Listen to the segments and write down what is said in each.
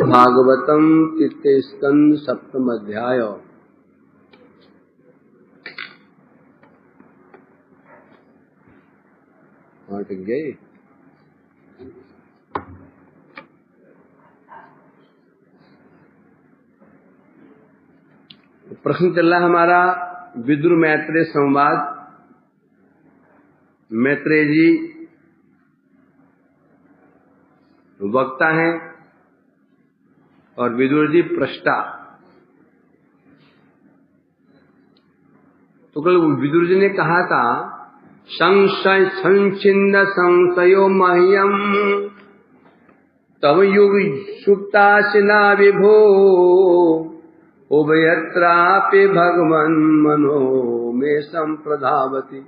भागवतम तृतीय स्कंद सप्तम अध्याय। टिक गए। प्रश्न चल रहा हमारा विदुर मैत्रेय संवाद। मैत्रेय जी वक्ता हैं और विदुर जी प्रष्टा। तो कल विदुर जी ने कहा था, संशय संचिन्न संशयो मह्यम तव युग सुप्तासिना विभो उभयत्रापि भगवन् मनो में संप्रधावती।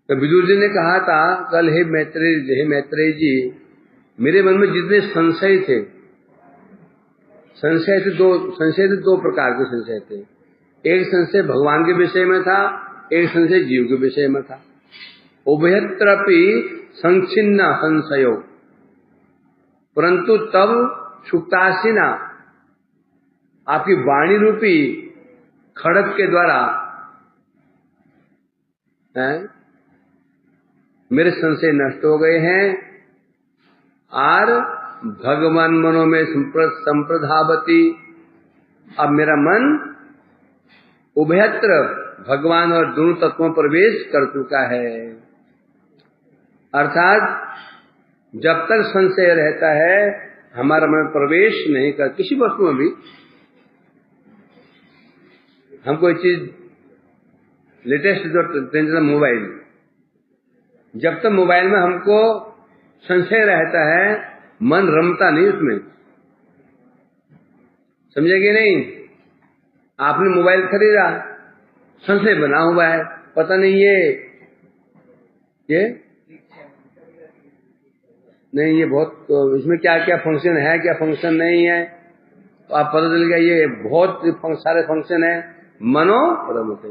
तो विदुर जी ने कहा था कल, हे मैत्रेय जी, मेरे मन में जितने संशय थे, दो प्रकार के संशय थे। एक संशय भगवान के विषय में था, एक संशय जीव के विषय में था। उभयत्रपि संचिन्न संशयो, परंतु तब सुप्तासीना आपकी वाणी रूपी खड़ग के द्वारा मेरे संशय नष्ट हो गए हैं और भगवान मनो में संप्रधावती। अब मेरा मन उभयत्र भगवान और दोनों तत्वों प्रवेश कर चुका है। अर्थात जब तक संशय रहता है हमारा मन प्रवेश नहीं कर, किसी वस्तु में भी हम कोई चीज लेटेस्ट जो ट्रेंड मोबाइल, जब तक मोबाइल में हमको संशय रहता है मन रमता नहीं उसमें। समझेंगे नहीं? आपने मोबाइल खरीदा, संशय बना हुआ है, पता नहीं ये नहीं, ये बहुत इसमें क्या क्या फंक्शन है, क्या फंक्शन नहीं है, तो आप पता चल गया ये बहुत सारे फंक्शन है। मनो रमते,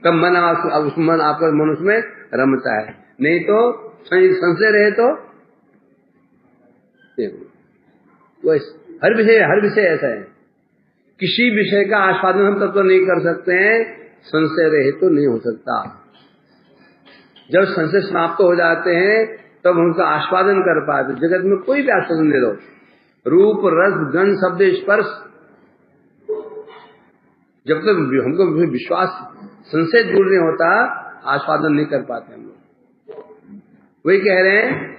कब मन आपका मन उसमें रमता है, नहीं तो संशय रहे तो हर विषय ऐसा है। किसी विषय का आस्वादन हम तब तो नहीं कर सकते हैं, संशय रहे तो नहीं हो सकता। जब संशय समाप्त हो जाते हैं तब हम उसका आस्वादन कर पाते। जगत में कोई भी आस्वादन ले लो, रूप रस गंध शब्द स्पर्श, जब तक हमको विश्वास संशय दूर नहीं होता आस्वादन नहीं कर पाते हम लोग। वही कह रहे हैं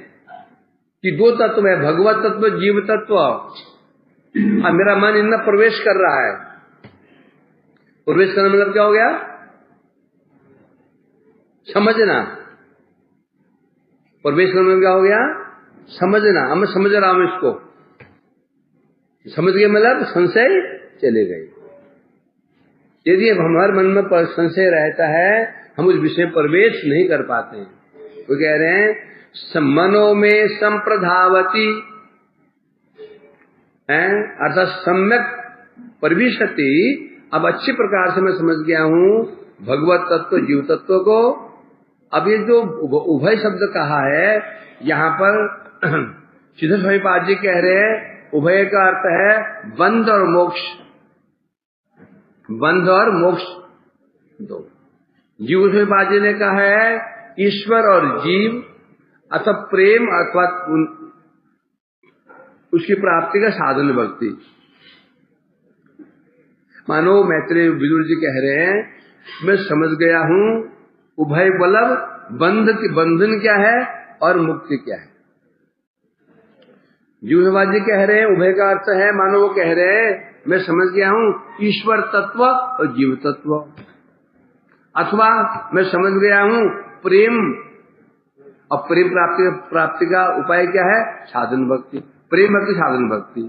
कि दो तत्व है, भगवत तत्व जीव तत्व। अब मेरा मन इनमें प्रवेश कर रहा है। प्रवेश करना मतलब क्या हो गया? समझना। प्रवेश करना मतलब क्या हो गया? समझना। अब मैं समझ रहा हूं इसको, समझ गए मतलब संशय चले गए। यदि हमारे मन में संशय रहता है हम उस विषय प्रवेश नहीं कर पाते हैं। वो कह रहे हैं मनो में संप्रधावती, अर्थात सम्यक परिविशति। अब अच्छी प्रकार से मैं समझ गया हूं भगवत तत्व जीव तत्व को। अब ये जो उभय शब्द कहा है यहाँ पर सिद्ध स्वामीपाद जी कह रहे हैं उभय का अर्थ है बंध और मोक्ष। बंध और मोक्ष दो। जीव स्वामीपाद जी ने कहा है ईश्वर और जीव अथवा प्रेम अथवा उसकी प्राप्ति का साधन भक्ति। मानो मैत्रेय विदुर जी कह रहे हैं मैं समझ गया हूं उभय बलव, बंधन क्या है और मुक्ति क्या है। जीववाद जी कह रहे हैं उभय का अर्थ है, मानो वो कह रहे हैं मैं समझ गया हूं ईश्वर तत्व और जीव तत्व, अथवा मैं समझ गया हूं प्रेम और प्रेम प्राप्ति का उपाय क्या है? साधन भक्ति। प्रेम भक्ति साधन भक्ति,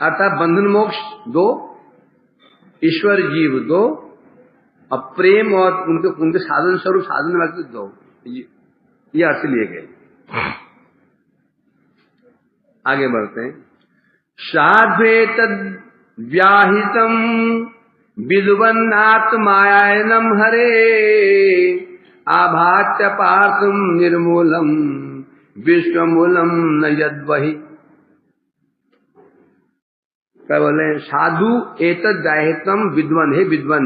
अर्थात बंधन मोक्ष दो, ईश्वर जीव दो, और प्रेम और उनके साधन स्वरूप साधन भक्ति दो। ये अर्थ लिए गए। आगे बढ़ते हैं। साध्वेतद् व्याहितम् विद्वन्नात्मायानम् हरे आभात्य पार्थम् निर्मूलम् विश्वमूलम न यद्वहि। क्या बोले? साधु एतद् दाहितम विद्वान, हे विद्वान,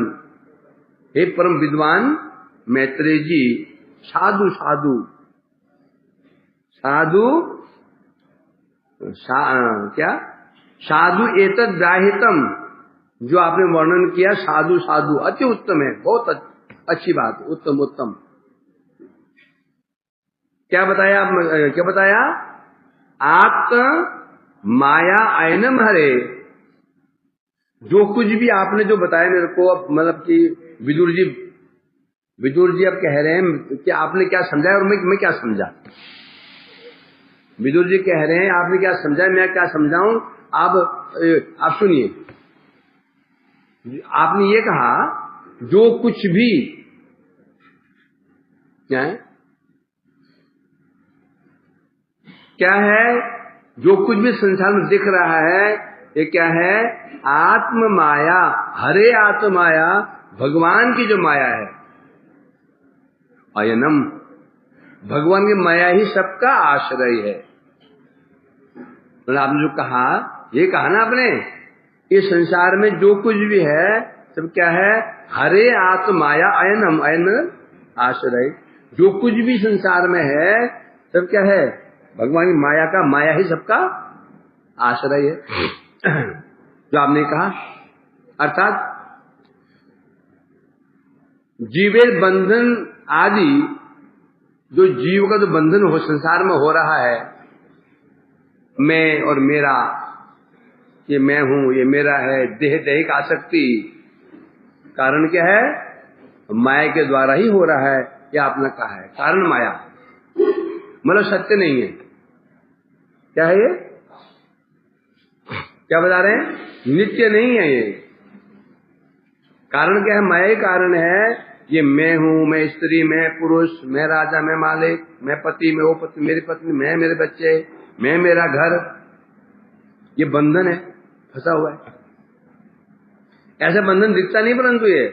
हे परम विद्वान मैत्रेय जी, साधु साधु साधु क्या साधु एतद् दाहितम, जो आपने वर्णन किया साधु साधु अति उत्तम है, बहुत अच्छी बात, उत्तम उत्तम। क्या बताया? क्या बताया? आत्म माया आयनम हरे। जो कुछ भी आपने जो बताया मेरे को, मतलब कि विदुर जी अब कह रहे हैं कि आपने क्या समझाया और मैं क्या समझा। विदुर जी कह रहे हैं आपने क्या समझा, मैं क्या समझाऊं। आप सुनिए, आपने ये कहा जो कुछ भी क्या है, जो कुछ भी संसार में दिख रहा है, ये क्या है? आत्म माया, हरे आत्म माया, भगवान की जो माया है। अयनम, भगवान की माया ही सबका आश्रय है। तो आपने जो कहा, ये कहा ना आपने, इस संसार में जो कुछ भी है सब क्या है? हरे आत्म माया, अयनम, अयन आश्रय। जो कुछ भी संसार में है सब क्या है? भगवान की माया का, माया ही सबका आश्रय है। जो आपने कहा, अर्थात जीवेर बंधन आदि, जो जीव का जो बंधन हो संसार में हो रहा है, मैं और मेरा, ये मैं हूं, ये मेरा है, देह दैहिक आसक्ति, कारण क्या है? माया के द्वारा ही हो रहा है। यह आपने कहा है, कारण माया, मतलब सत्य नहीं है। क्या है ये? क्या बता रहे हैं? नित्य नहीं है ये। कारण क्या है? माया ही कारण है। ये मैं हूं, मैं स्त्री, मैं पुरुष, मैं राजा, मैं मालिक, मैं पति, मैं वो पत्नी, मेरी पत्नी, मैं मेरे बच्चे, मैं मेरा घर, ये बंधन है, फंसा हुआ है। ऐसा बंधन दिखता नहीं, परंतु ये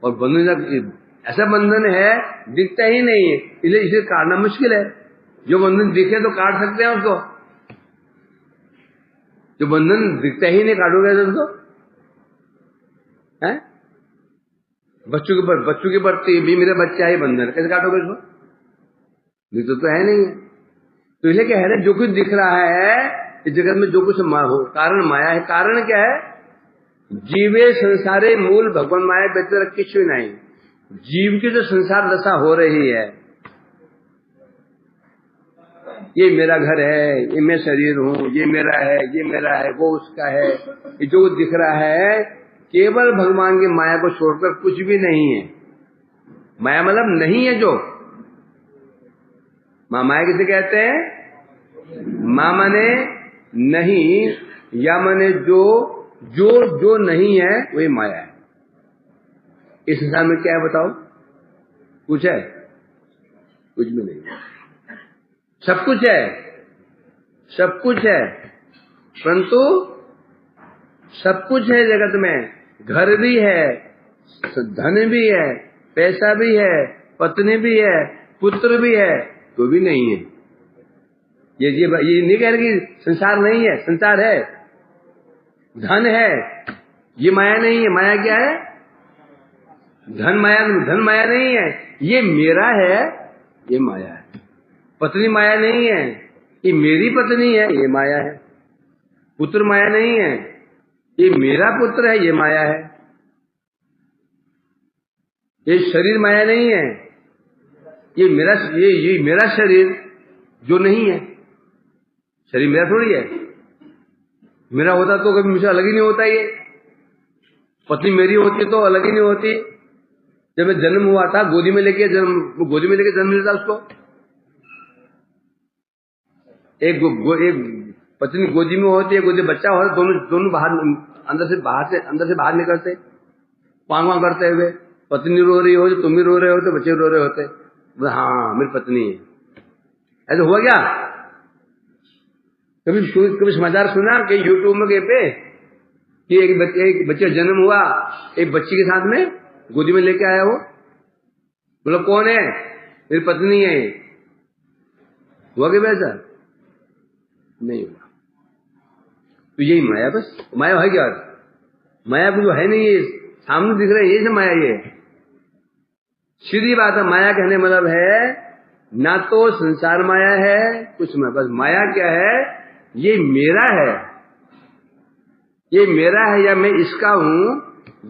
और बंधन, ऐसा बंधन है दिखता ही नहीं है, इसलिए इसे काटना मुश्किल है। जो बंधन दिखे तो काट सकते हैं उसको, जो बंधन दिखता ही नहीं काटोगे तो उसको है? बच्चों की बढ़ती भी, मेरे बच्चा ही बंधन, कैसे काटोगे उसको? दिखता तो है नहीं है। तो इसलिए कह रहे जो कुछ दिख रहा है इस जगत में, जो कुछ हो, कारण माया है। कारण क्या है? जीवे संसारे मूल भगवान माया व्यतिरिक्त कुछ भी नहीं। जीव की जो संसार दशा हो रही है, ये मेरा घर है, ये मैं शरीर हूं, ये मेरा है, ये मेरा है, वो उसका है, ये जो दिख रहा है केवल भगवान की माया को छोड़कर कुछ भी नहीं है। माया मतलब नहीं है। जो माया किसे कहते हैं? मां माने नहीं, या माने जो जो जो नहीं है वही माया है। इस संसार में क्या है बताओ? कुछ है? कुछ भी नहीं है। सब कुछ है, सब कुछ है, परंतु सब कुछ है जगत में। घर भी है, धन भी है, पैसा भी है, पत्नी भी है, पुत्र भी है, तो भी नहीं है। ये नहीं कह रहे कि संसार नहीं है, संसार है। धन है, ये माया नहीं है। माया क्या है? धन माया नहीं है, ये मेरा है, ये माया है। पत्नी माया नहीं है, ये मेरी पत्नी है, ये माया है। पुत्र माया नहीं है, ये मेरा पुत्र है, ये माया है। ये शरीर माया नहीं है, ये मेरा शरीर जो नहीं है। शरीर मेरा थोड़ी है, मेरा होता तो कभी मुझसे अलग ही नहीं होता। ये पत्नी मेरी होती तो अलग ही नहीं होती। जब मैं जन्म हुआ था, गोदी में लेके जन्म मिलता उसको। एक पत्नी गोदी में होती है, गोदी बच्चा होता, दोनों बाहर, अंदर से बाहर निकलते, वांग करते हुए। पत्नी रो रही हो, तुम भी रो रहे होते, बच्चे रो रहे होते, हाँ मेरी पत्नी है। ऐसा हुआ क्या? कभी समाचार सुना कि यूट्यूब में पे कि एक बच्चे जन्म हुआ, एक बच्ची के साथ में गोदी में लेके आया, वो बोला कौन है? मेरी पत्नी है। हुआ कि वैसा नहीं हुआ। तो यही माया, बस माया है क्या? माया कुछ है नहीं, ये सामने दिख रहा है, ये सब माया। ये सीधी बात है। माया कहने मतलब है ना तो संसार माया है कुछ में, बस माया क्या है, ये मेरा है, ये मेरा है या मैं इसका हूं,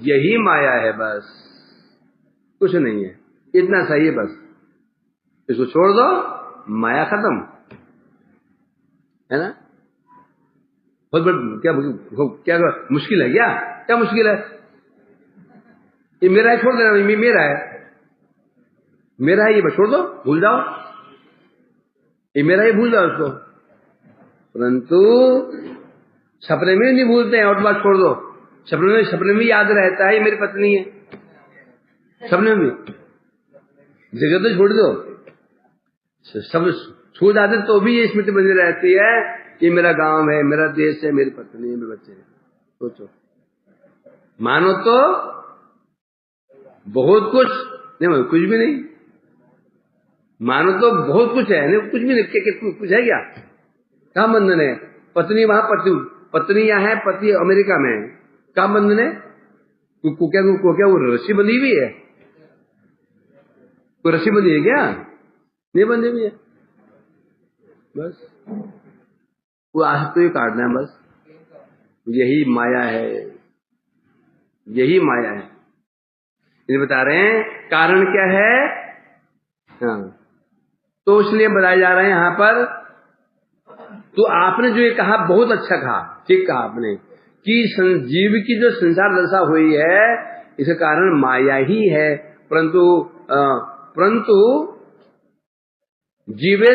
यही माया है, बस कुछ नहीं है। इतना सही है, बस इसको छोड़ दो, माया खत्म, है ना। बहुत क्या मुश्किल है? क्या मुश्किल है? ये मेरा है, छोड़ देना, मेरा है, मेरा है, ये बस छोड़ दो, भूल जाओ, ये मेरा ही, भूल जाओ उसको। परंतु सपने में नहीं भूलते हैं, और बात छोड़ दो। सपने में याद रहता है ये मेरी पत्नी है, सपने में जगह तो छोड़ दो, सब छू जाते तो भी ये स्मृति बनी रहती है, ये मेरा गांव है, मेरा देश है, मेरी पत्नी है, मेरे बच्चे हैं। सोचो, मानो तो बहुत कुछ नहीं, कुछ भी नहीं, मानो तो बहुत कुछ है, नहीं कुछ भी नहीं, कुछ है क्या? कहाँ बंधन है? पत्नी वहां, पत्नी यहाँ है, पति अमेरिका में है, कहाँ बंधन है? क्या वो रस्सी बंधी हुई है? कोई रस्सी बंधी है क्या? नहीं बंधी हुई है, बस वो आज तो ही काटना है, बस यही माया है, यही माया है। ये बता रहे हैं कारण क्या है। हाँ, तो इसलिए बताया जा रहा है यहां पर। तो आपने जो ये कहा बहुत अच्छा कहा, ठीक कहा आपने, कि जीव की जो संसार दशा हुई है इसका कारण माया ही है, परंतु जीवे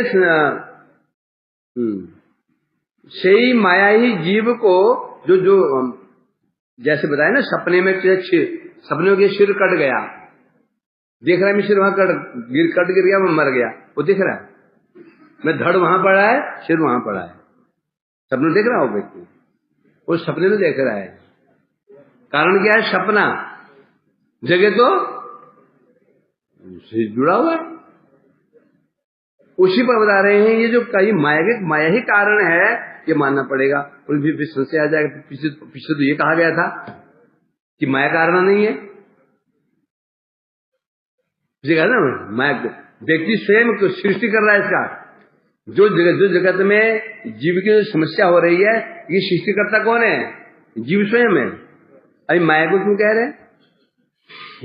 से ही माया ही जीव को जो जैसे बताया ना, सपने में सपने में सिर कट गया, देख रहा है मैं सिर वहां कट गिर गया, मैं मर गया, वो दिख रहा है, मैं धड़ वहां पड़ा है, सिर वहां पड़ा है, सपने देख रहा हो व्यक्ति, वो सपने में देख रहा है। कारण क्या है? सपना। जगह तो जुड़ा हुआ है, उसी पर बता रहे हैं। ये जो कई माया ही कारण है, ये मानना पड़ेगा। फिर संशय आ जाएगा, पीछे तो ये कहा गया था कि माया कारण नहीं है, ना माया व्यक्ति स्वयं सृष्टि कर रहा है इसका। जो जगत में जीव की जो समस्या हो रही है, ये सृष्टिकर्ता कौन है? जीव स्वयं है। अभी माया को क्यों कह रहे हैं?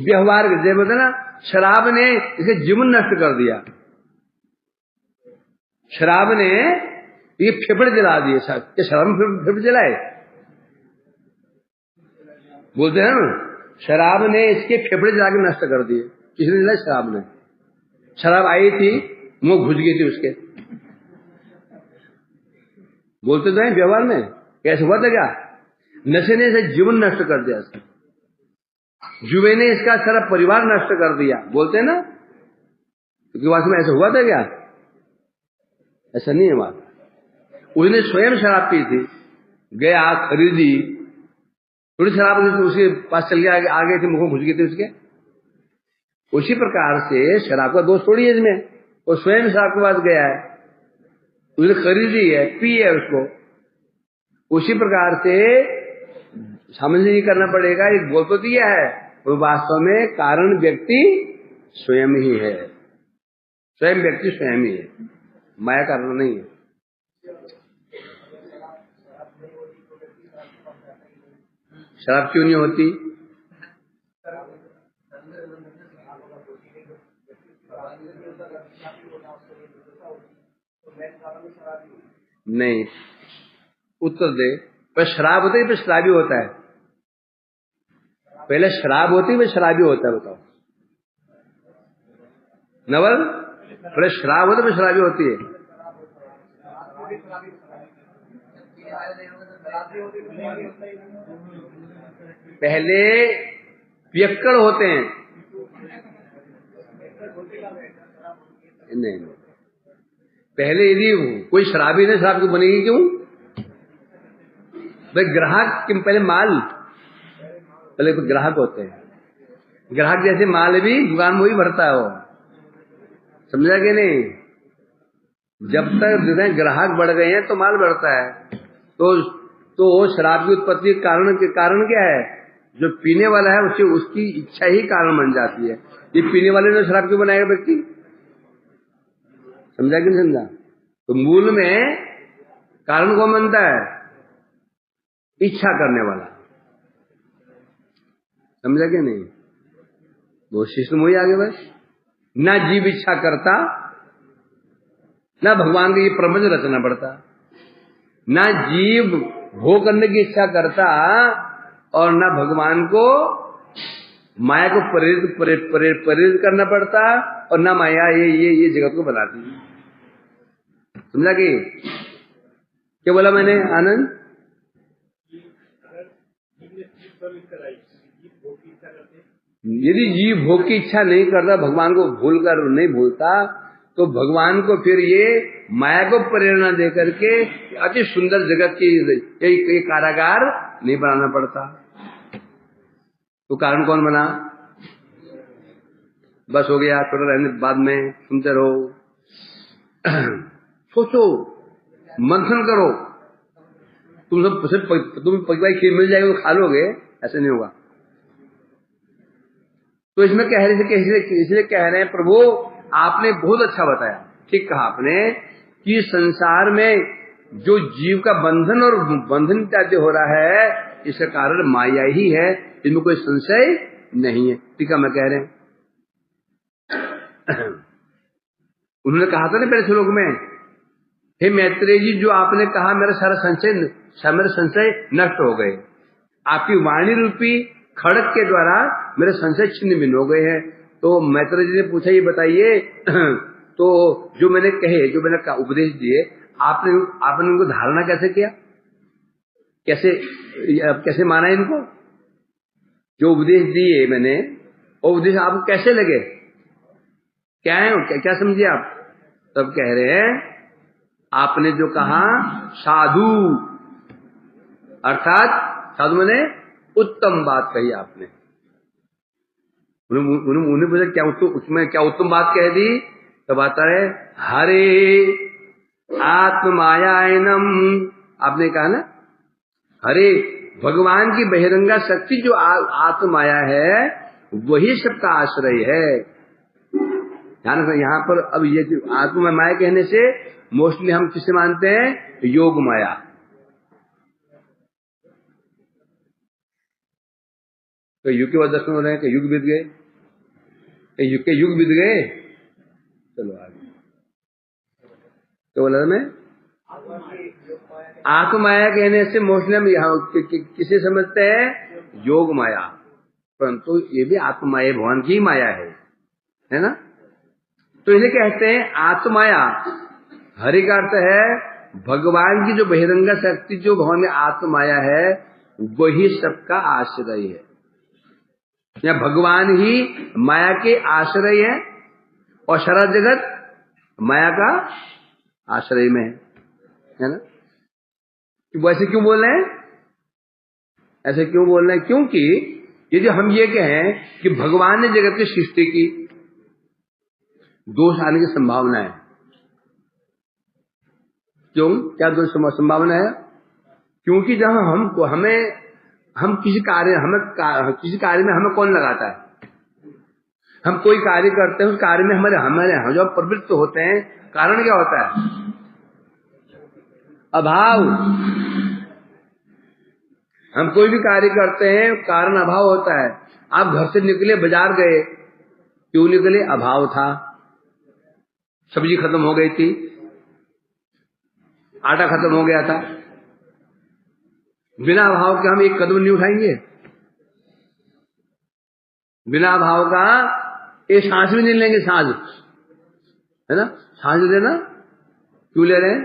व्यवहार जैसे ना, शराब ने इसे जीवन नष्ट कर दिया, शराब ने ये फेफड़े जला दिए। क्या शराब में फेफड़े जलाए? बोलते हैं ना, शराब ने इसके फेफड़े जला के नष्ट कर दिए। किसने जलाए? शराब ने। शराब आई थी, मुंह घुस गई थी उसके। बोलते तो हैं व्यवहार में, कैसे हुआ था? क्या नशे ने इसे जीवन नष्ट कर दिया, जुए ने इसका सारा परिवार नष्ट कर दिया। बोलते हैं ना, क्योंकि वास्तव में ऐसा हुआ था क्या? ऐसा नहीं है बात। उसने स्वयं शराब पी थी, गया खरीदी, थोड़ी शराब उसके पास चल गया, आ गए थे, मुंह घुस गए थे उसके। उसी प्रकार से शराब का दोष थोड़ी है इसमें, वो स्वयं शराब के पास गया है, उसने खरीदी है, पी है उसको। उसी प्रकार से समझ नहीं करना पड़ेगा, ये बोल तो दिया है, वो वास्तव में कारण व्यक्ति स्वयं ही है, स्वयं व्यक्ति स्वयं ही है, माया कारण नहीं है। शराब क्यों नहीं होती? नहीं, उत्तर दे। पर शराब होता है, फिर शराबी होता है? पहले शराब होती है, फिर शराबी होता है? बताओ नवल, पहले शराब होता है, फिर शराबी होती है? पहले पियक्कड़ होते हैं। नहीं, पहले यदि कोई शराबी नहीं, शराब क्यों बनेगी? क्यों भाई? ग्राहक कि पहले माल, पहले कोई ग्राहक होते हैं। ग्राहक जैसे माल भी दुकान में ही भरता है, वो समझा कि नहीं? जब तक जितने ग्राहक बढ़ गए हैं तो माल बढ़ता है। तो शराब की उत्पत्ति के कारण क्या है? जो पीने वाला है उसकी इच्छा ही कारण बन जाती है। ये पीने वाले ने शराब क्यों बनाएगा व्यक्ति? समझा कि नहीं समझा? तो मूल में कारण कौन बनता है? इच्छा करने वाला। समझा कि नहीं? वो सिस्टम वही आगे बस। ना जीव इच्छा करता, ना भगवान को ये प्रपंच रचना पड़ता। ना जीव भोग करने की इच्छा करता और ना भगवान को माया को प्रेरित करना पड़ता, और ना माया ये जगत को बनाती। समझा कि क्या बोला मैंने आनंद? यदि जीव भोग की इच्छा नहीं करता, भगवान को भूल कर नहीं भूलता, तो भगवान को फिर ये माया को प्रेरणा दे करके अति सुंदर जगत की कारागार नहीं बनाना पड़ता। तो कारण कौन बना? बस हो गया, थोड़ा रहने बाद में सुनते रहो। सोचो, मंथन करो। तुम पकवाई खीर मिल जाएगी तो खा लोगे, ऐसे नहीं होगा। तो इसमें इसलिए कह रहे हैं, प्रभु आपने बहुत अच्छा बताया, ठीक कहा आपने कि संसार में जो जीव का बंधन और बंधन त्याज्य हो रहा है, इसका कारण माया ही है, इसमें कोई संशय नहीं है। ठीक है, मैं कह रहे हैं उन्होंने कहा था ना पहले श्लोक में, हे मैत्रेय जी, जो आपने कहा मेरे सारे संशय नष्ट हो गए। आपकी वाणी रूपी खड़क के द्वारा मेरे संशय छिन्न भिन्न हो गए हैं। तो मैत्रेय जी ने पूछा, ये बताइए तो जो मैंने उपदेश दिए, आपने उनको धारणा कैसे किया? कैसे माना इनको? जो उपदेश दिए मैंने, वो उपदेश आपको कैसे लगे? क्या है, क्या समझिए आप? तब कह रहे हैं, आपने जो कहा साधु, अर्थात साधु मैंने उत्तम बात कही आपने। उन्हें पूछा क्या उसमें क्या उत्तम बात कह दी? तब आता है हरे आत्मायानम। आपने कहा ना, हरे भगवान की बहिरंगा शक्ति जो आत्माया है, वही सबका आश्रय है। ध्यान रखना यहाँ पर। अब ये आत्मा माया कहने से मोस्टली हम किसे मानते हैं? योग माया। तो युग के बाद दर्शन हो रहे हैं कि युग बीत गए, युग बीत गए। चलो आगे तो बोला मैं, आत्माया कहने से मोस्टली हम यहाँ किसे समझते हैं? योग माया। परंतु ये भी आत्माया भगवान की माया है ना? तो इन्हें कहते हैं आत्माया। हरि का अर्थ है भगवान की जो बहिरंगा शक्ति, जो भगवान में आत्माया है, वही सबका आश्रय है। या भगवान ही माया के आश्रय है और सारा जगत माया का आश्रय में है ना? वैसे क्यों बोल रहे हैं? ऐसे क्यों बोल रहे हैं? क्योंकि यदि हम ये कहें कि भगवान ने जगत की सृष्टि की, दोष आने की संभावना है। क्यों? क्या दोष संभावना है? क्योंकि जहां हम किसी कार्य में हमें कौन लगाता है? हम कोई कार्य करते हैं, उस कार्य में हमारे जो प्रवृत्त होते हैं, कारण क्या होता है? अभाव। हम कोई भी कार्य करते हैं, कारण अभाव होता है। आप घर से निकले, बाजार गए, क्यों निकले? अभाव था, सब्जी खत्म हो गई थी, आटा खत्म हो गया था। बिना अभाव के हम एक कदम नहीं उठाएंगे। बिना अभाव का एक सांस भी नहीं लेंगे। सांस है ना, सांस लेना क्यों ले रहे हैं?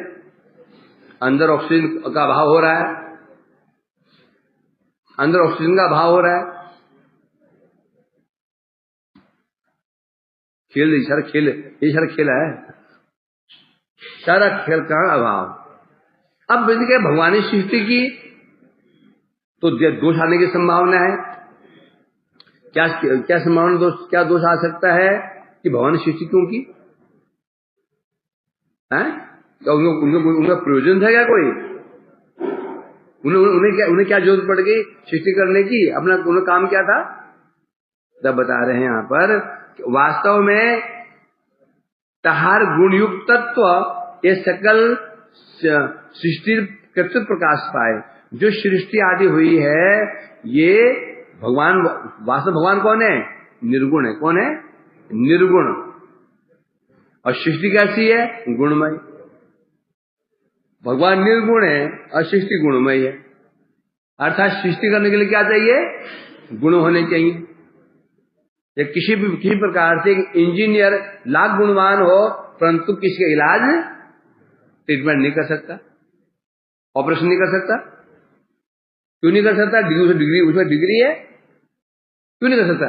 अंदर ऑक्सीजन का अभाव हो रहा है, अंदर ऑक्सीजन का अभाव हो रहा है। सारा खेल है, सारा खेल का अभाव। अब भगवान ने सृष्टि की तो दोष आने की संभावना है। क्या संभावना? क्या दोष आ सकता है कि भगवान ने सृष्टि क्यों की? हैं? तो उनका प्रयोजन था क्या कोई? उन्हें क्या जरूरत पड़ गई सृष्टि करने की? उनका काम क्या था? तब बता रहे हैं यहाँ पर वास्तव में तहार गुणयुक्त तत्व ये सकल सृष्टि कर्तृत्व प्रकाश पाए। जो सृष्टि आदि हुई है ये भगवान, वास्तव भगवान कौन है? निर्गुण है। कौन है? निर्गुण। और सृष्टि कैसी है? गुणमय। भगवान निर्गुण है और सृष्टि गुणमय है। अर्थात सृष्टि करने के लिए क्या चाहिए? गुण होने चाहिए। या किसी प्रकार से इंजीनियर लाख गुणवान हो परंतु किसी का इलाज ट्रीटमेंट नहीं कर सकता, ऑपरेशन नहीं कर सकता। क्यों नहीं कर सकता? डिग्री उसमें डिग्री है, क्यों नहीं कर सकता?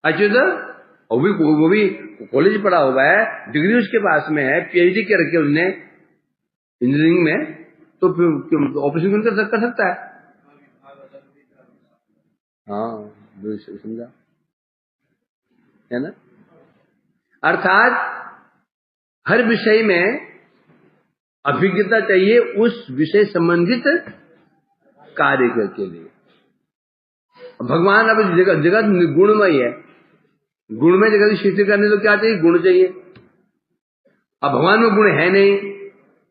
अच्छा, वो भी कॉलेज पढ़ा हुआ है, डिग्री उसके पास में है, पीएचडी के रखे उसने इंजीनियरिंग में, तो ऑपरेशन क्यों नहीं कर सकता है? हाँ, समझा है ना? अर्थात हर विषय में अभिज्ञता चाहिए उस विषय संबंधित कार्य के लिए। भगवान अब जगत गुणमय है, गुणमय जगत की सृष्टि करने तो क्या चाहिए? गुण चाहिए। अब भगवान में गुण है नहीं,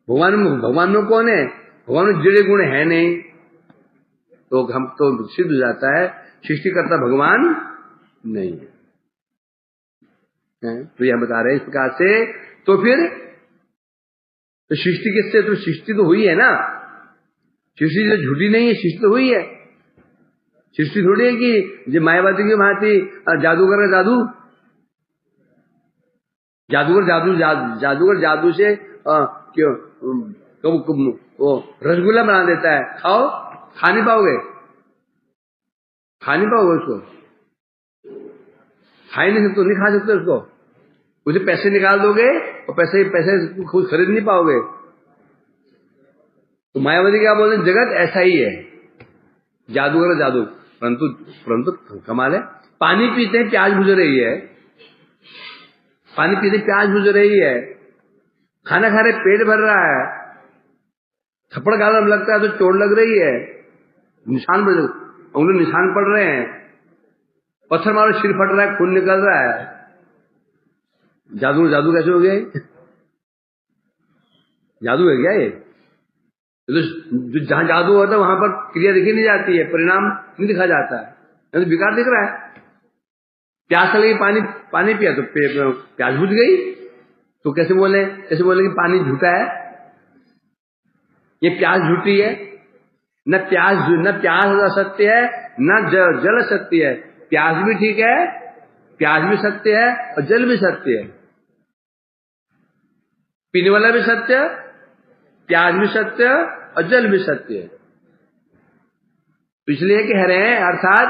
भगवान में कौन है? भगवान में जड़े गुण है नहीं, तो हम तो सिद्ध हो जाता है सृष्टिकर्ता भगवान नहीं है। तो यह बता रहे हैं इस प्रकार से। तो फिर तो सृष्टि किससे? तो सृष्टि तो हुई है ना, सृष्टि जो झूठी नहीं है, सृष्टि तो हुई है। सृष्टि थोड़ी है कि जो मायावादी की भांति जादूगर का जादूगर जादू से क्यों वो रसगुल्ला बना देता है, खाओ, खा नहीं पाओगे उसको, खा ही नहीं सकते, नहीं खा सकते उसको। उसे पैसे निकाल दोगे और पैसे खुद खरीद नहीं पाओगे। तो मायावती क्या बोलते हैं? जगत ऐसा ही है, जादूगर जादू। परंतु कमाल है, पानी पीते हैं प्यास बुझ रही है, खाना खा रहे पेट भर रहा है, थप्पड़ खाना लगता है तो चोट लग रही है, उंगली निशान पड़ रहे हैं, पत्थर मारो सिर फट रहा है, खून निकल रहा है। जादू कैसे हो गया? जादू है क्या ये? तो जहां जादू होता है वहां पर क्रिया दिखी नहीं जाती है, परिणाम नहीं दिखा जाता है, तो बेकार दिख रहा है। प्यास लगी, पानी पिया तो प्यास बुझ गई, तो कैसे बोले कि पानी झूठा है? ये प्यास झूठी है। न प्यास असत्य है, न जल सत्य है। प्यास भी ठीक है, प्यास भी सत्य है और जल भी सत्य है। पीने वाला भी सत्य, प्यास भी सत्य और जल भी सत्य है। तो इसलिए कह रहे हैं अर्थात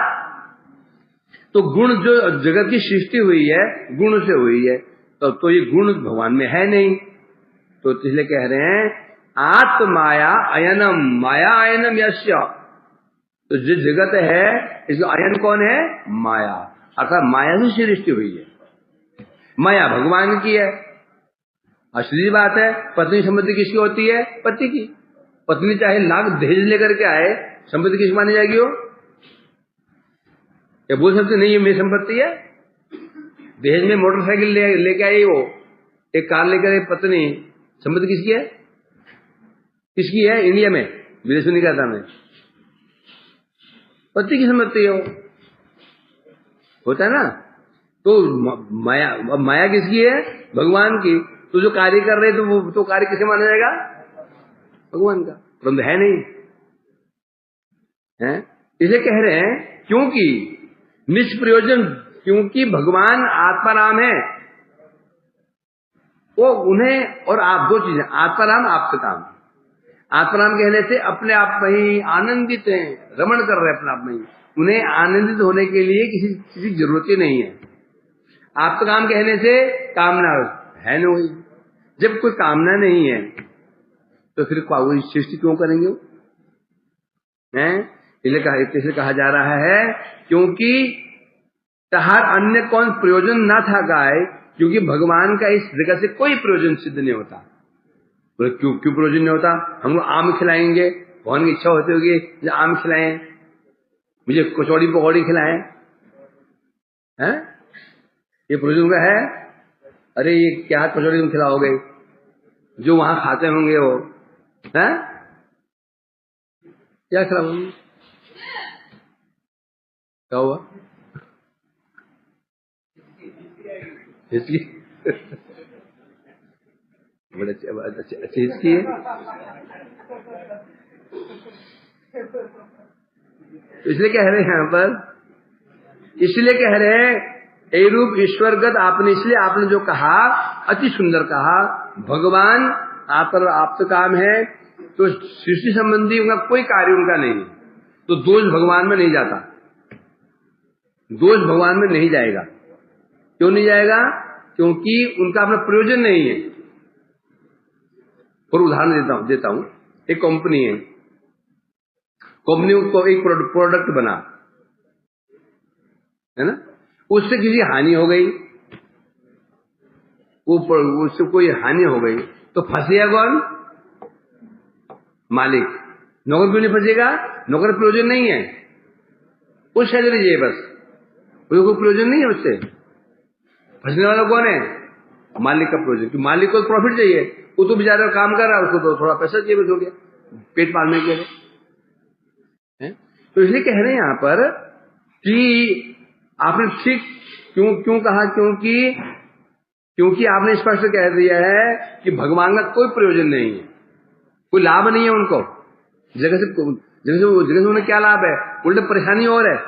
तो गुण जो जगत की सृष्टि हुई है गुण से हुई है, तो ये गुण भगवान में है नहीं। तो इसलिए कह रहे हैं आत्माया अयनम, माया अयनम यस्य। तो जो जगत है इसका अयन कौन है? माया। अर्थात माया से सृष्टि हुई है, माया भगवान की है। असली बात है, पत्नी संपत्ति किसकी होती है? पति की। पत्नी चाहे लाख दहेज लेकर के आए, संपत्ति किसकी मानी जाएगी? वो क्या बोल सकते नहीं ये मेरी संपत्ति है? दहेज में मोटरसाइकिल लेके आई, वो एक कार लेकर आई पत्नी, संपत्ति किसकी है? किसकी है? इंडिया में, विदेश में नहीं कहता मैं, पति की संपत्ति है वो, होता है ना। तो माया किसकी है? भगवान की। तो जो कार्य कर रहे तो कार्य किसे माना जाएगा? भगवान का। परंतु है नहीं है, इसे कह रहे हैं क्योंकि निष्प्रयोजन, क्योंकि भगवान आत्माराम है, वो उन्हें और आप दो चीजें, आत्माराम आपसताम। आत्माराम कहने से अपने आप में ही आनंदित हैं, रमण कर रहे अपने आप में ही, उन्हें आनंदित होने के लिए किसी की जरूरत ही नहीं है। आत्मकाम कहने से कामना है नहीं, जब कोई कामना नहीं है तो फिर कोई सृष्टि क्यों करेंगे वो? इसलिए कहा जा रहा है क्योंकि तहार अन्य कौन प्रयोजन न था गाय, क्योंकि भगवान का इस जगह से कोई प्रयोजन सिद्ध नहीं होता। बोले क्यों प्रयोजन नहीं होता? हम लोग आम खिलाएंगे, भगवान की इच्छा होती होगी जो आम खिलाएं, मुझे कचौड़ी पकौड़ी खिलाएं, हैं? ये प्रयोजन का है? अरे ये क्या कचौड़ी तुम खिलाओगे? जो वहां खाते होंगे वो, हैं? क्या खिलाओगे? क्या हुआ? इसकी बड़े अच्छी हिस्ट्री है। इसलिए कह रहे हैं यहाँ पर, इसलिए कह रहे हैं ए रूप ईश्वरगत आपने, इसलिए आपने जो कहा अति सुंदर कहा, भगवान आप पर आप तो काम है, तो सृष्टि संबंधी उनका कोई कार्य उनका नहीं, तो दोष भगवान में नहीं जाता, दोष भगवान में नहीं जाएगा। क्यों नहीं जाएगा? क्योंकि उनका अपना प्रयोजन नहीं है। और उदाहरण देता हूं, एक कंपनी है, कंपनी को एक प्रोडक्ट बना है ना, उससे किसी हानि हो गई, उससे कोई हानि हो गई तो फंसेगा कौन? मालिक। नौकर क्यों नहीं फंसेगा? नौकर प्रयोजन नहीं है, उस शरीर ये बस कोई प्रयोजन नहीं है, उससे फंसने वाला कौन है? मालिक का प्रयोजन। क्योंकि मालिक को प्रॉफिट चाहिए, वो तो बेचारा काम कर रहा है, उसको तो थोड़ा पैसा चाहिए, बस हो गया, पेट पालने के लिए। तो इसलिए कह रहे हैं यहां पर कि आपने ठीक क्यों कहा? क्योंकि आपने स्पष्ट कह दिया है कि भगवान का कोई प्रयोजन नहीं है, कोई लाभ नहीं है उनको। जगह से उन्हें क्या लाभ है? उल्टे परेशानी और है।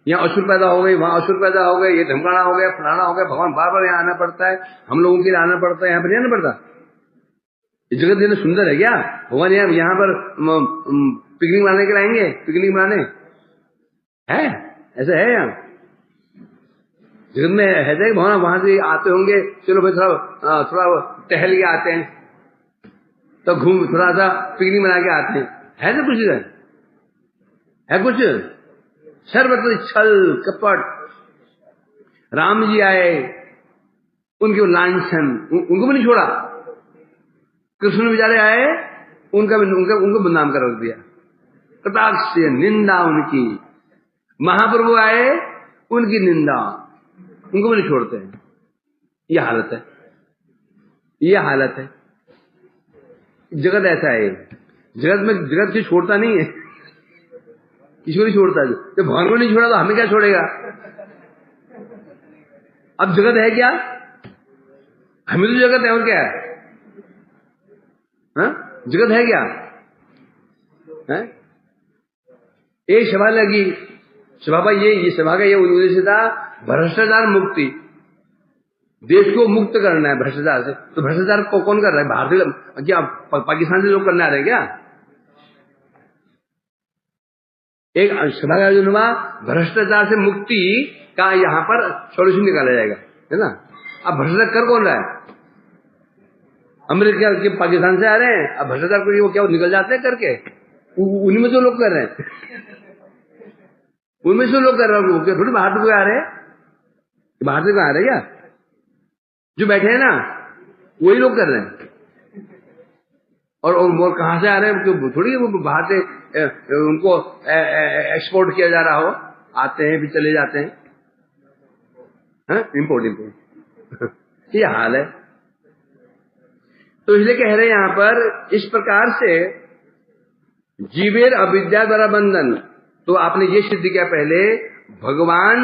यहाँ असुर पैदा हो गई, वहां असुर पैदा हो गए, ये धमकाना हो गया, फलाना हो गया, भगवान बार बार यहाँ आना पड़ता है, हम लोगों के लिए आना पड़ता है, यहाँ पर नहीं आना पड़ता। ये जगत इतना सुंदर है क्या? भगवान यहाँ पर पिकनिक मनाने के लिए आएंगे, पिकनिक मनाने है? ऐसा है यहाँ जगत में? है कि भगवान वहां से आते होंगे, चलो भाई थोड़ा टहल के आते हैं, तो घूम थोड़ा सा पिकनिक मना के आते हैं, है ना? कुछ है कुछ? सर्वत्र छल कपट। राम जी आए, उनके लांछन, उनको भी नहीं छोड़ा। कृष्ण बेचारे आए, उनको बदनाम कर रख दिया, कटाक्ष निंदा उनकी। महाप्रभु आए, उनकी निंदा, उनको भी नहीं छोड़ते हैं। ये हालत है, ये हालत है। जगत ऐसा है, जगत की छोड़ता नहीं है, किसी को नहीं छोड़ता। जब भगवान को नहीं छोड़ा तो हमें क्या छोड़ेगा? अब जगत है क्या? हमें तो जगत है, और क्या है? जगत है क्या? एक सभा लगी, सभा का ये सभा का ये उद्देश्य था, भ्रष्टाचार मुक्ति, देश को मुक्त करना है भ्रष्टाचार से। तो भ्रष्टाचार को कौन कर रहा है? भारतीय क्या पाकिस्तान से लोग करने आ रहे हैं क्या? एक सभा का आयोजन हुआ, भ्रष्टाचार से मुक्ति का यहाँ पर सॉल्यूशन निकाला जाएगा, है ना? अब भ्रष्टाचार कर कौन रहा है? अमेरिका के पाकिस्तान से आ रहे हैं, अब भ्रष्टाचार को वो क्या निकल जाते हैं करके, उन्हीं में जो लोग कर रहे हैं, उनमें से लोग कर रहे हैं, थोड़ी बाहर से आ रहे हैं, बाहर से आ रहे हैं क्या? जो बैठे हैं ना वही लोग कर रहे हैं। और कहां से आ रहे हैं? थोड़ी वो बाहर से उनको एक्सपोर्ट किया जा रहा हो, आते हैं भी चले जाते हैं, इंपोर्ट ये हाल है। तो इसलिए कह रहे हैं यहां पर, इस प्रकार से जीवेर अविद्या द्वारा बंधन। तो आपने ये सिद्ध किया पहले, भगवान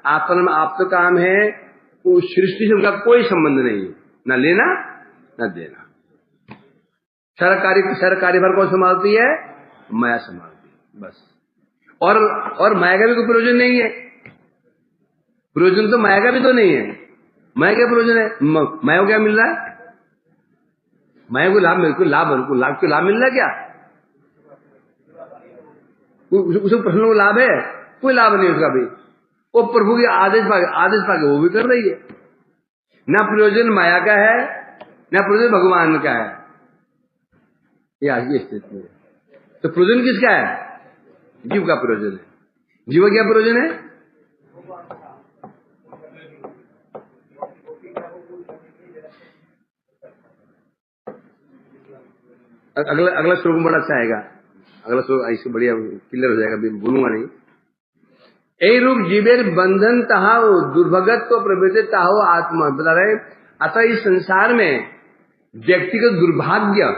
आत्मा आप तो काम है, वो सृष्टि से उनका कोई संबंध नहीं है, न लेना न देना। सरकारी भर कौन संभालती है? माया संभालती है बस। और माया का भी कोई प्रयोजन नहीं है, प्रयोजन तो माया का भी तो नहीं है। माया का प्रयोजन है? माया को क्या मिल रहा है? माया को लाभ मिल रहा है क्या? उसे प्रश्न को लाभ है? कोई लाभ नहीं उसका भी। वो प्रभु के आदेश पाके वो भी कर रही है। ना प्रयोजन माया का है, ना प्रयोजन भगवान का है। ये स्थिति है। तो प्रयोजन किसका है? जीव का प्रयोजन है। जीव का क्या प्रयोजन है? अगला श्लोक बड़ा अच्छा आएगा, अगला श्लोक ऐसे बढ़िया क्लियर हो जाएगा, बोलूंगा नहीं। ए रूप जीवेर बंधन तहाओ दुर्भगत्व प्रवृत्ति ताहो आत्मा, बता रहे अतः इस संसार में व्यक्तिगत दुर्भाग्य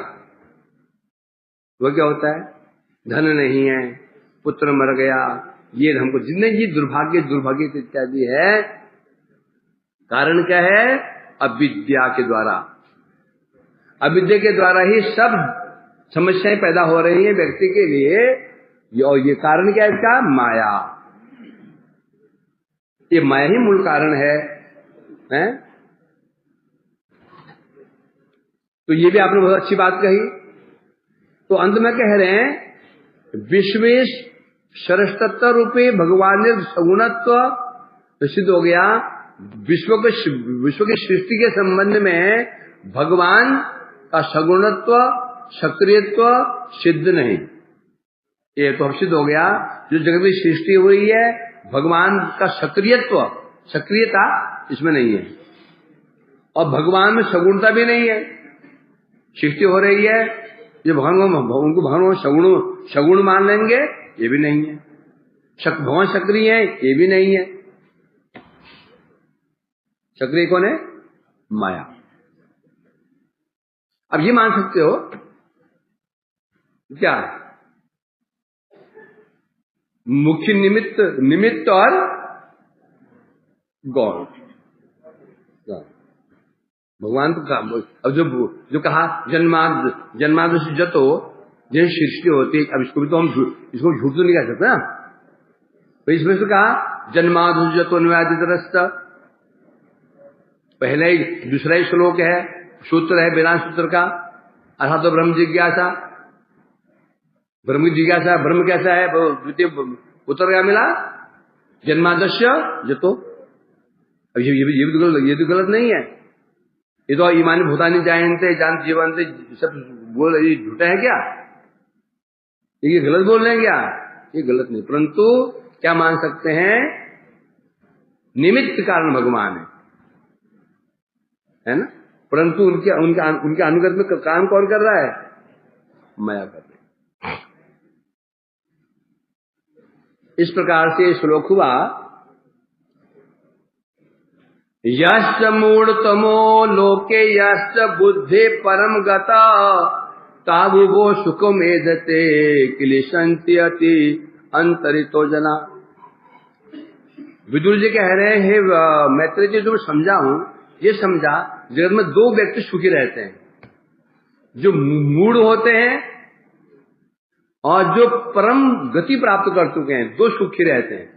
वो क्या होता है, धन नहीं है, पुत्र मर गया, ये हमको जितने जी दुर्भाग्य इत्यादि है, कारण क्या है, अविद्या के द्वारा, अविद्या के द्वारा ही सब समस्याएं पैदा हो रही हैं व्यक्ति के लिए। और ये कारण क्या है इसका, माया, ये माया ही मूल कारण है, हैं? तो ये भी आपने बहुत अच्छी बात कही। तो अंत में कह रहे हैं, विश्वेश सरस्तत्व रूपे भगवान ने सगुणत्व सिद्ध हो गया। विश्व की सृष्टि के संबंध में भगवान का सगुणत्व सक्रियत्व सिद्ध नहीं, ये तो अब सिद्ध हो गया। जो जगत में सृष्टि हुई है भगवान का सक्रियता इसमें नहीं है, और भगवान में सगुणता भी नहीं है। सृष्टि हो रही है, ये उनको भगवान सगुण मान लेंगे, ये भी नहीं है। भगवान सक्रिय है, ये भी नहीं है। सक्रिय कौन है, माया। अब ये मान सकते हो क्या, मुख्य निमित्त और गौण, भगवान को अब जो कहा जन्माद से जतो जैसे सृष्टि होती, अब इसको भी तो हम इसको झूठ तो नहीं कह सकते ना। तो इसमें से कहा जन्माद जतो न्यादितरस्त, पहला ही दूसरा ही श्लोक है, सूत्र है वेदांत सूत्र का, अर्थात तो ब्रह्म जिज्ञासा, ब्रह्म की जिज्ञासा, ब्रह्म कैसा है, द्वितीय उत्तर क्या मिला, जन्मादस्य जतो। अब ये तो गलत नहीं है, ये तो ईमान भूतानी जायन्ते जान जीवनते सब बोल रहे, झूठा है क्या, ये गलत बोल रहे हैं क्या, ये गलत नहीं। परंतु क्या मान सकते हैं, निमित्त कारण भगवान है ना, परंतु उनके अनुगत में काम कौन कर रहा है, माया कर रही है। इस प्रकार से श्लोक हुआ, यश्च मूढ़तमो लोके यश्च बुद्धि परम गता ताभुवो सुखमेधते क्लेशन्ति अति अंतरितो जना। विदुर जी कह रहे हैं, हे मैत्रेय जी, जो समझा हूं, ये समझा जगत में दो व्यक्ति सुखी रहते हैं, जो मूढ़ होते हैं और जो परम गति प्राप्त कर चुके हैं, दो सुखी रहते हैं।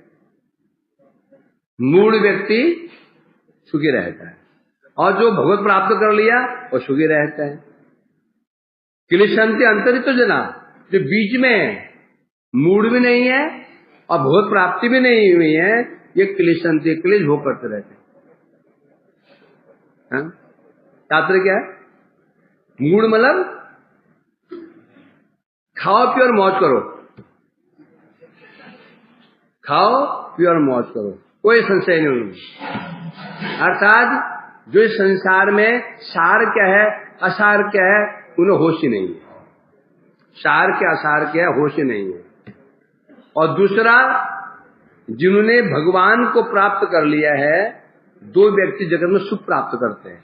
मूढ़ व्यक्ति सुखी रहता है और जो भगवत प्राप्त कर लिया वो सुखी रहता है। क्लेशन्ति अंतरित जना, जो बीच में मूड भी नहीं है और भगवत प्राप्ति भी नहीं हुई है, ये क्लेशन्ति क्लेश भोग करते रहते हैं। तात्पर्य क्या है, मूड मतलब खाओ पियो और मौज करो, खाओ पियो और मौज करो, कोई संशय नहीं। अर्थात जो इस संसार में सार क्या है असार क्या है उन्हें होश ही नहीं है, सार क्या असार क्या है होश ही नहीं है। और दूसरा, जिन्होंने भगवान को प्राप्त कर लिया है, दो व्यक्ति जगत में सुख प्राप्त करते हैं।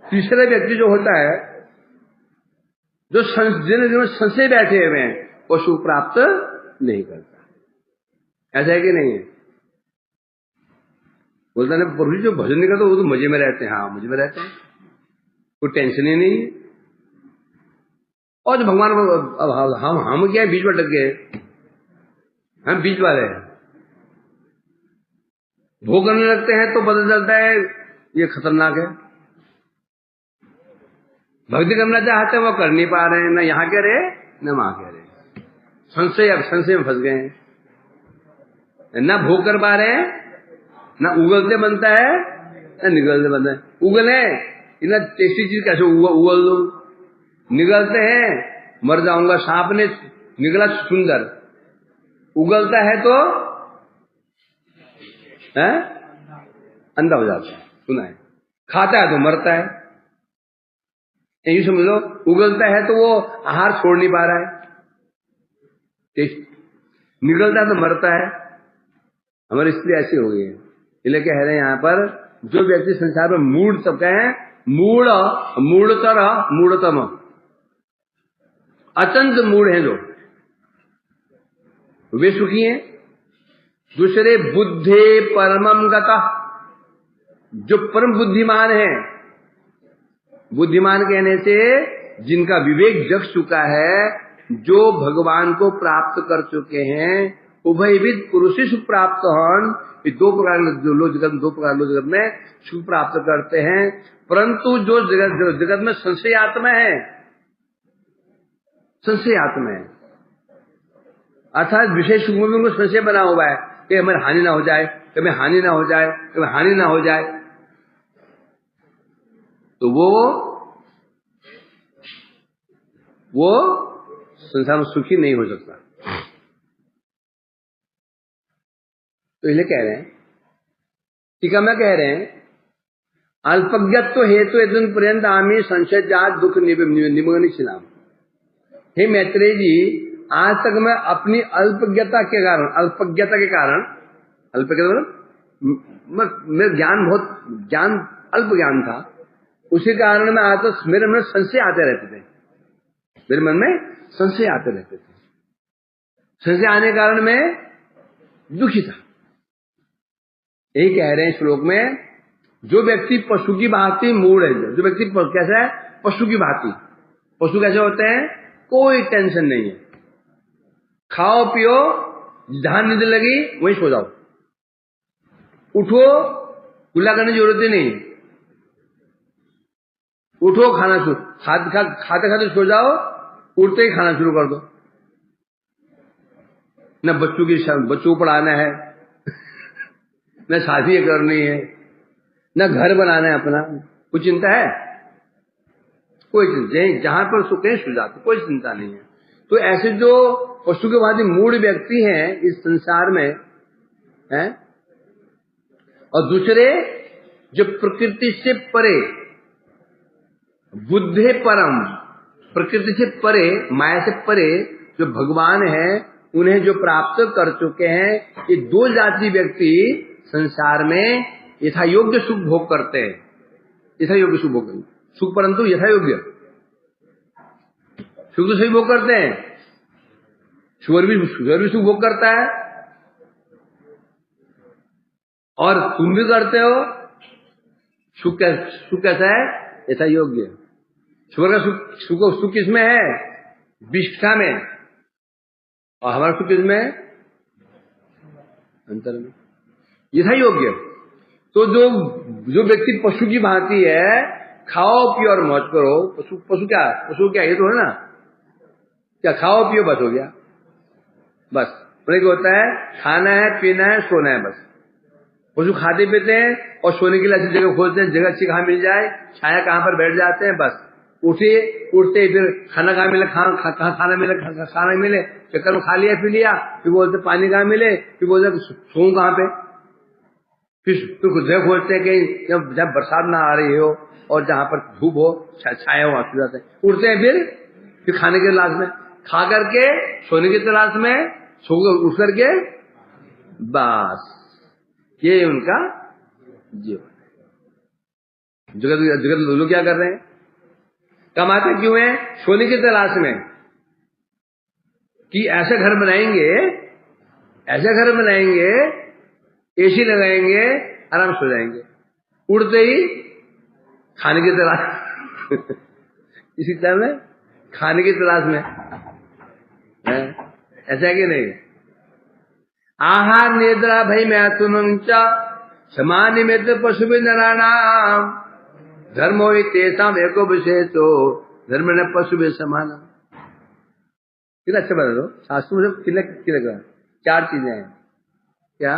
तीसरा व्यक्ति जो होता है, जो जिन्हें संशय बैठे हुए हैं, वो सुख प्राप्त नहीं करता। ऐसा है कि नहीं है? बोलता नहीं प्रभु जी जो भजन नहीं करता वो तो मजे में रहते हैं। हाँ, मजे में रहते हैं, कोई टेंशन ही नहीं है। और जो भगवान हम क्या है, बीच में अटक गए, हम बीच वाले हैं। भोग करने लगते हैं तो पता चलता है ये खतरनाक है। भक्ति करना चाहते हैं वो कर नहीं पा रहे हैं, न यहाँ कह रहे न वहां कह रहे। संशय में फंस गए हैं, न भोग कर पा रहे हैं, न उगलते बनता है न निगलते बनता है। उगले इतना टेस्टी चीज कैसे उगल दो, निगलते हैं मर जाऊंगा, सांप ने निगला सुंदर, उगलता है तो अंधा हो जाता है, सुना है, खाता है तो मरता है। यही समझ लो, उगलता है तो वो आहार छोड़ नहीं पा रहा है, निकलता है तो मरता है। हमारी स्थिति ऐसी हो गई है। इसलिए कह रहे हैं यहाँ पर, जो व्यक्ति संसार में मूढ़, सब कहे मूढ़, मूढ़तर, मूढ़तम, अत्यंत मूढ़ हैं जो, वे सुखी हैं। दूसरे बुद्धे परमम गता, जो परम बुद्धिमान है, बुद्धिमान कहने से जिनका विवेक जग चुका है, जो भगवान को प्राप्त कर चुके हैं, उभयविद पुरुषेषु प्राप्त हन, ये दो प्रकार लोग जगत में सुख प्राप्त करते हैं। परंतु जो जगत में संशय आत्मा है, संशय आत्मा है, अर्थात विशेष सुख में भी उनको संशय बना हुआ है कि हमें हानि ना हो जाए, कभी हानि ना हो जाए, कभी हानि ना हो जाए, तो वो संसार में सुखी नहीं हो सकता। तो इसलिए कह रहे हैं, टीका में कह रहे हैं, अल्पज्ञत्व हेतु यदुन पर्यंत आमी संशय जात दुख निमग्नि छिलाम। हे मैत्रेय जी, आज तक मैं अपनी अल्पज्ञता के कारण, अल्पज्ञता मतलब मेरा ज्ञान अल्प ज्ञान था, उसी कारण में आज तक मेरे मन में संशय आते रहते थे, मेरे मन में संशय आते रहते थे। संशय आने के कारण मैं दुखी था। यही कह रहे हैं श्लोक में, जो व्यक्ति पशु की भांति मूढ़ है, जो व्यक्ति कैसा है, पशु की भांति। पशु कैसे होते हैं, कोई टेंशन नहीं है, खाओ पियो, जहां नींद लगी वहीं सो जाओ, उठो, गुल्ला करने की जरूरत ही नहीं, उठो, खाना खाते खाते सो जाओ, उठते ही खाना शुरू कर दो। न बच्चों को पढ़ाना है, न शादी करनी है, न घर बनाना है अपना, कुछ चिंता है, कोई चिंता नहीं, जहां पर सुख है सो जाते, कोई चिंता नहीं है। तो ऐसे जो पशु के भांति मूढ़ व्यक्ति हैं इस संसार में हैं, और दूसरे जो प्रकृति से परे, बुद्धे परम, प्रकृति से परे, माया से परे जो भगवान है, उन्हें जो प्राप्त कर चुके हैं, ये दो जाति व्यक्ति संसार में यथा योग्य सुख भोग करते हैं। यथा योग्य सुख भोग, सुख परंतु यथा योग्य सुख तो सही भोग करते हैं, शुगर भी सुख भोग करता है, और तुम भी करते हो। सुख कैसा है, यथा योग्य। शुगर का सुख किसमें है, विष्ठा में, और हमारा सुख किसमें, अंतर में, यथा योग्य। तो जो व्यक्ति पशु की भांति है, खाओ पियो और मौज करो। पशु क्या ये तो है ना, क्या खाओ पियो बस हो गया, बस उन्हें क्या होता है, खाना है, पीना है, सोना है, बस। पशु खाते पीते हैं और सोने के लिए अच्छी जगह खोजते हैं, जगह अच्छी कहाँ मिल जाए, छाया कहाँ पर बैठ जाते हैं, बस। उठते फिर खाना कहाँ मिले, खाना मिले, चक्कर में खा लिया पी लिया, फिर बोलते पानी कहाँ मिले, फिर बोलते सोऊं कहाँ पे, फिर कुछ जगह खोजते हैं कहीं जब बरसात ना आ रही हो और जहां पर धूप हो, छाया हो, वहां जाते हैं। उठते हैं फिर खाने की तलाश में, खा करके सोने की तलाश में, उठ करके, बस ये उनका जीवन। जगत लोग क्या कर रहे हैं, कमाते क्यों है, सोने की तलाश में, कि ऐसे घर बनाएंगे, एसी लगाएंगे, आराम सो जाएंगे, उड़ते ही खाने की तलाश इसी तरह में खाने की तलाश में है, ऐसा कि नहीं। आहार निद्रा भय मैथुनम च समान मित्र पशु नराणाम धर्मो ही तेसाम एको विशेषो धर्म न पशु भी समान। कितना अच्छा बता दो, शास्त्रों में कितना 4 चीजें हैं, क्या,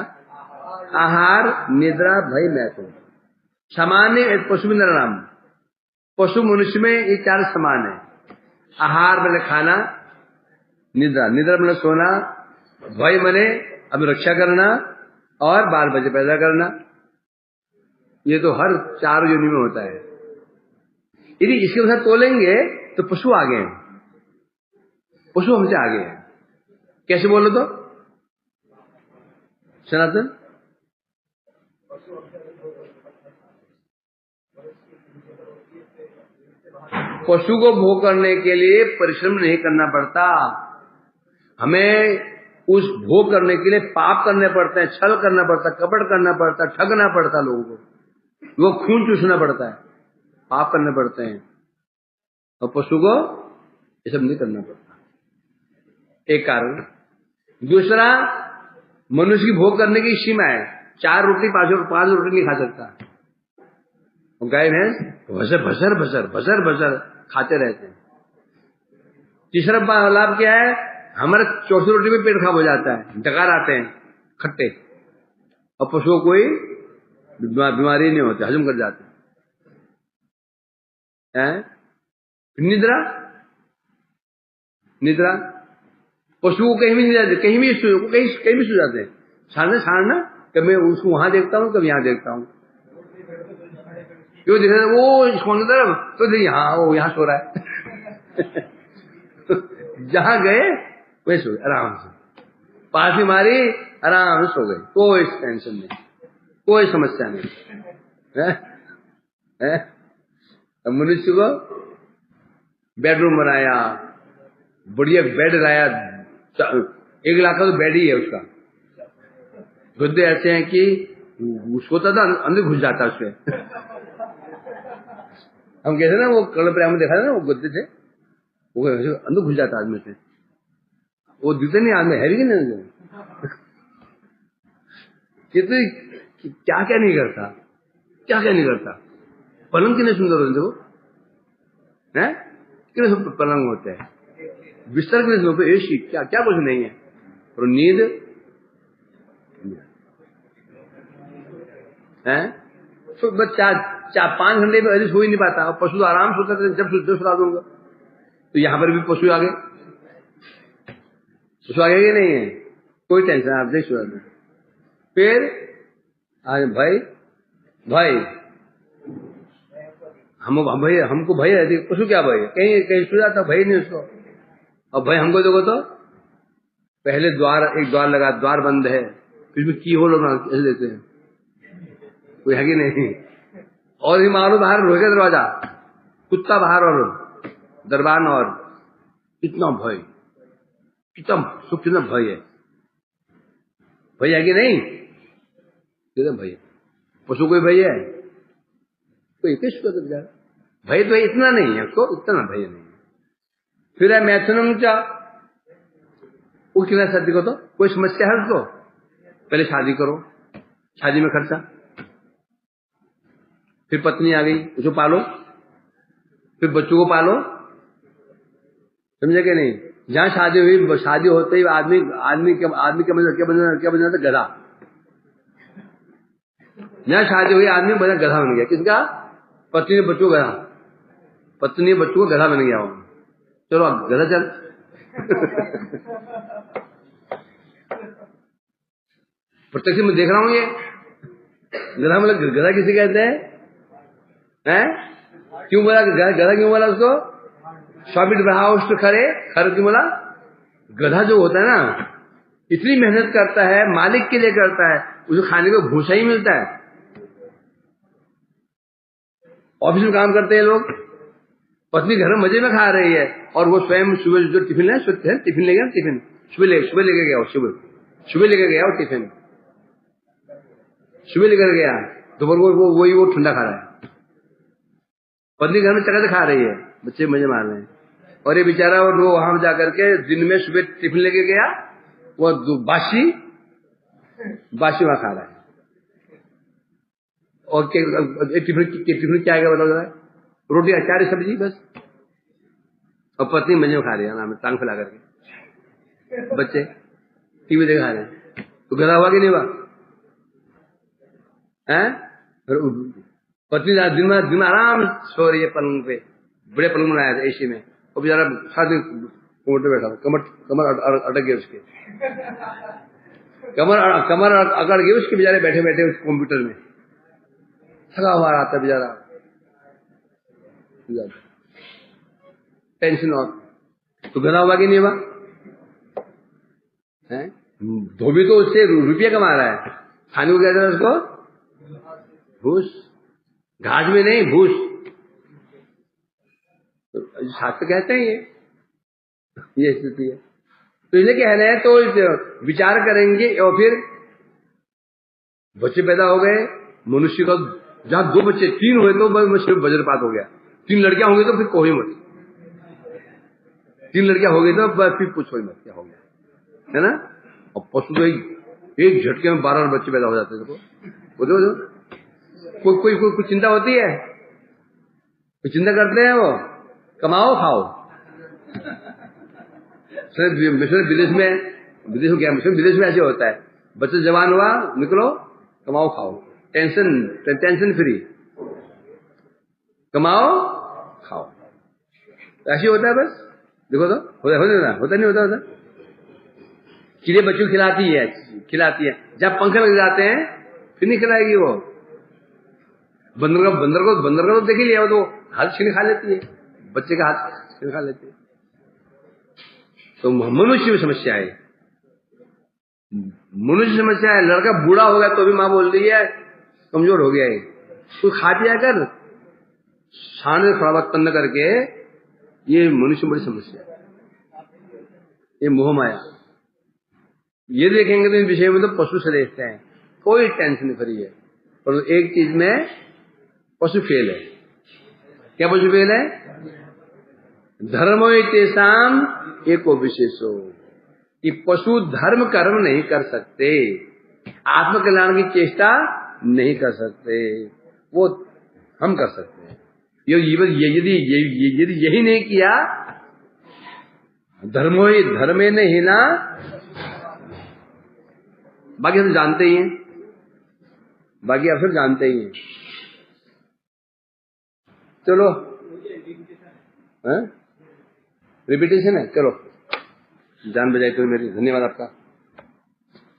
आहार निद्रा भय मैथुन, सामान्य पशु नराणाम, पशु मनुष्य में ये 4 समान है। आहार मैंने खाना, निद्रा मैंने सोना, भय मैंने अब रक्षा करना, और बाल बच्चे पैदा करना। ये तो हर 4 योनि में होता है। यदि इसके साथ तोलेंगे तो पशु आगे हैं, पशु हमसे आगे हैं। कैसे बोलो तो सनातन? पशु को भोग करने के लिए परिश्रम नहीं करना पड़ता, हमें उस भोग करने के लिए पाप करने पड़ते हैं, छल करना पड़ता है, कपट करना पड़ता है, ठगना पड़ता है लोगों को, वो खून चूसना पड़ता है, पाप करने पड़ते हैं। और पशु को ये सब नहीं करना पड़ता, एक कारण। दूसरा, मनुष्य की भोग करने की सीमा है, 4 रोटी 5 रोटी नहीं खा सकता। गाय भैंस भसर भसर भसर भसर भसर खाते रहते हैं। तीसरा लाभ क्या है, हमारे 4 रोटी में पेट खराब हो जाता है, डकार आते हैं खट्टे, और पशुओं को कोई बीमारी नहीं होती, हजम कर जाते हैं। निद्रा, निद्रा पशु को कहीं भी नहीं जाते, कहीं भी सो जाते हैं। सारना कभी मैं उसको वहां देखता हूँ, कभी यहां देखता हूँ, क्यों दिख रहा है वो कौन तरफ, तो यहाँ वो यहाँ सो रहा है जहां गए वही सो गए आराम से, पासी मारी आराम से सो गए, कोई टेंशन नहीं, कोई समस्या नहीं है। मनुष्य को बेडरूम बनाया, बढ़िया बेड लाया, 1 लाख का तो बेड ही है उसका। गद्दे ऐसे हैं कि सोता था अंदर घुस जाता उसमें हम कहते ना वो कल प्रेम में देखा था ना, वो गद्दे थे, वो अंदर घुस जाता आदमी से, वो दिखते नहीं आदमी है भी नहीं कितने क्या क्या नहीं करता, क्या क्या नहीं करता। पलंग कितने सुंदर होते वो है, कितने पलंग होते हैं, बिस्तर कितने सुंदर, एसी क्या क्या कुछ नहीं है, और नींद है तो बस 4-5 घंटे में सो ही नहीं पाता। और पशु आराम सोता था, जब सुला दूंगा। तो यहां पर भी पशु आगे, पशु आगे ही नहीं है, कोई टेंशन आप देख सुना। फिर आज भाई हमको भय है, पशु क्या भय है, कहीं कहीं सो जाता, भय नहीं उसको। और भाई हमको देखो तो पहले एक द्वार लगा, द्वार बंद है, फिर भी की होल ऐसे देते हैं, कोई है कि नहीं। और ही मारो बाहर रोके दरवाजा, कुत्ता बाहर और दरबान, और कितना भय, कितना सुख, कितना भय है, भय है कि नहीं, कितना भय। पशु कोई भय है, कोई किसको तो भय तो इतना नहीं है उसको, इतना भय नहीं है। फिर है मैथुनम क्या, उसकी शादी को तो कोई समस्या है उसको, पहले शादी करो, शादी में खर्चा, फिर पत्नी आ गई उसको पालो, फिर बच्चों को पालो, समझे कि नहीं। जहां शादी हुई, शादी होते ही आदमी क्या बन जाता, गधा। जहां शादी हुई आदमी बना गधा बन गया, किसका, पत्नी ने बच्चों गधा, पत्नी बच्चों को गधा बन गया वो, चलो अब गधा चल प्रत्यक्ष में देख रहा हूं ये गधा, मतलब गधा किसे कहते हैं? क्यों बोला गधा, क्यों बोला उसको? स्वामित भाव खरे, खर क्यों बोला? गधा जो होता है ना, इतनी मेहनत करता है, मालिक के लिए करता है, उसे खाने को भूसा ही मिलता है। ऑफिस में काम करते हैं लोग, पत्नी घर में मजे में खा रही है, और वो स्वयं सुबह जो टिफिन है, टिफिन ले गया, टिफिन सुबह लेके गया, सुबह लेके गया, और टिफिन सुबह लेकर गया, दोपहर को वही वो ठंडा खा रहा है। पत्नी घर में चकर से खा रही है, बच्चे मजे मार रहे हैं, और ये बेचारा वो वहां जाकर के दिन में सुबह टिफिन लेके गया, वो बासी वहां खा रहा है। और टिफिन क्या आएगा बताओ जरा? रोटी अचार सब्जी बस, और पत्नी मजे में खा रही है आराम में, टांग फैला करके, बच्चे टीवी देख खा रहे हैं। तो गधा हुआ कि नहीं हुआ? पत्नी दिन में आराम सो रही है पलंग पे, बड़े पलंग बनाया था एसी में, और बेचारा साथ में कोमर पे बैठा था, कमर अटक गई उसके, कमर अकड़ गई उसके, बेचारे बैठे बैठे उस कंप्यूटर में, थका हुआ आता बेचारा। टेंशन और तो गधा हुआ कि नहीं हुआ है? धोबी तो उससे रुपया कमा रहा है, खाने को क्या देता है उसको? भूस, घास में नहीं भूस। तो शास्त्र कहते हैं ये स्थिति है। तो इसलिए कह रहे हैं, तो विचार करेंगे। और फिर बच्चे पैदा हो गए, मनुष्य का जहां 2 बच्चे 3 हुए तो वज्रपात हो गया। 3 लड़कियां हो गई तो फिर कोई मत, 3 लड़कियां हो गई तो बस फिर पूछो ही मत क्या हो गया, है ना। और पशु तो एक झटके में 12 बच्चे पैदा हो जाते हैं। कोई चिंता होती है? कोई चिंता करते हैं? वो कमाओ खाओ। विदेश में ऐसे होता है, बच्चा जवान हुआ, निकलो कमाओ खाओ, टेंशन फ्री, कमाओ खाओ, ऐसे होता है बस। देखो तो होता नहीं होता। चिड़िया बच्चों खिलाती है, जब पंख लग जाते हैं फिर नहीं खिलाएगी वो। बंदर को देख ही लिया, वो तो हाथ छीन खा लेती है, बच्चे का हाथ छीन खा लेती है। तो मनुष्य में समस्या है, लड़का बूढ़ा हो गया तो भी माँ बोल रही है कमजोर हो गया है, तू खा दिया कर, सामने थोड़ा बहुत तन्न करके। ये मनुष्य में बड़ी समस्या है, ये मोह माया। ये देखेंगे तो इन विषय में तो पशु श्रेष्ठ है, कोई टेंशन फ्री है। पर एक चीज में पशु फेल है। क्या पशु फेल है? धर्मो तेषाम एको विशेषो, कि पशु धर्म कर्म नहीं कर सकते, आत्मकल्याण की चेष्टा नहीं कर सकते, वो हम कर सकते हैं। यदि यही नहीं किया, धर्मे नहीं ना, बाकी हम जानते ही हैं, बाकी आप सब जानते ही हैं। चलो रिपीटेशन है, चलो जान बजाई तो मेरी, धन्यवाद आपका।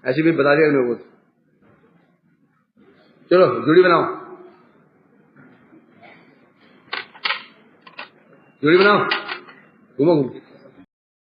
ऐसे भी बता दिया मेरे को। चलो जोड़ी बनाओ, घूमो घूमो।